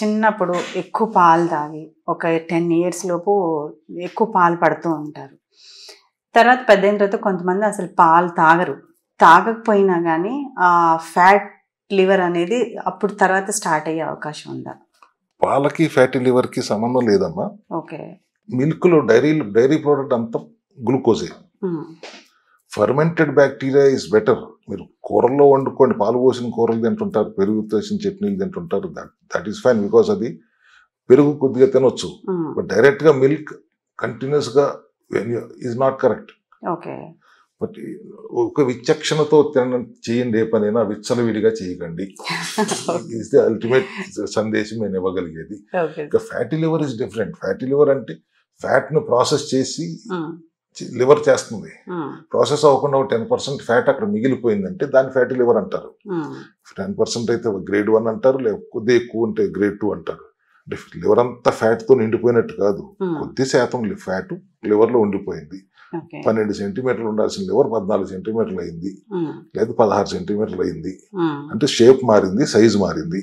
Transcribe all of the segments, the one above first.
చిన్నప్పుడు ఎక్కువ పాలు తాగి ఒక 10 years లోపు ఎక్కువ పాలు పడుతూ ఉంటారు. తర్వాత పెద్దయిన తర్వాత కొంతమంది అసలు పాలు తాగరు. తాగకపోయినా కానీ ఆ ఫ్యాట్ లివర్ అనేది అప్పుడు తర్వాత స్టార్ట్ అయ్యే అవకాశం ఉందా? పాలకి ఫ్యాటీ లివర్కి సంబంధం లేదమ్మా. ఓకే. మిల్క్లో డైరీ ప్రోడక్ట్ అంతా గ్లూకోజే. Fermented bacteria is better. మీరు కూరల్లో వండుకోండి, పాలు పోసిన కూరలు తింటుంటారు, పెరుగు వేసిన చట్నీలు తింటుంటారు, దట్ ఈస్ ఫైన్, బికాస్ అది పెరుగు కొద్దిగా తినొచ్చు. బట్ డైరెక్ట్గా మిల్క్ కంటిన్యూస్గా is not correct. Okay. But ఒక విచక్షణతో చేయండి, ఏ పనైనా విచ్చలవిడిగా చేయకండి. ఈజ్ ది అల్టిమేట్ సందేశం నేను ఇవ్వగలిగేది. ఇక fatty liver is different. Fatty liver అంటే ఫ్యాట్ను ప్రాసెస్ చేసి లివర్ చేస్తుంది. ప్రాసెస్ అవ్వకుండా 10% ఫ్యాట్ అక్కడ మిగిలిపోయిందంటే దాన్ని ఫ్యాటీ లివర్ అంటారు. 10% అయితే grade 1 అంటారు, లేకపోతే కొద్దిగా ఎక్కువ ఉంటే grade 2 అంటారు. అంటే లివర్ అంతా ఫ్యాట్తో నిండిపోయినట్టు కాదు, కొద్ది శాతం ఫ్యాట్ లివర్లో ఉండిపోయింది. 12 సెంటీమీటర్లు ఉండాల్సిన లివర్ 14 సెంటీమీటర్లు అయింది, లేదా 16 సెంటీమీటర్లు అయింది. అంటే షేప్ మారింది, సైజు మారింది.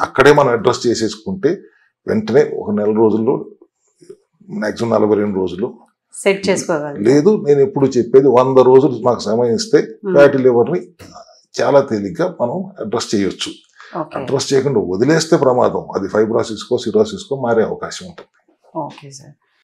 అక్కడే మనం అడ్రస్ చేసేసుకుంటే వెంటనే ఒక నెల రోజుల్లో, మాక్సిమం 42 రోజులు సెట్ చేసుకోవాలి. లేదు, నేను ఎప్పుడు చెప్పేది 100 రోజులు మాకు సమయం ఇస్తే ఫ్యాటీ లివర్ని చాలా తేలిగ్గా మనం అడ్రస్ చేయొచ్చు. అడ్రస్ చేయకుండా వదిలేస్తే ప్రమాదం. అది ఫైబ్రోసిస్కో సిరోసిస్కో మారే అవకాశం ఉంటుంది. Okay sir.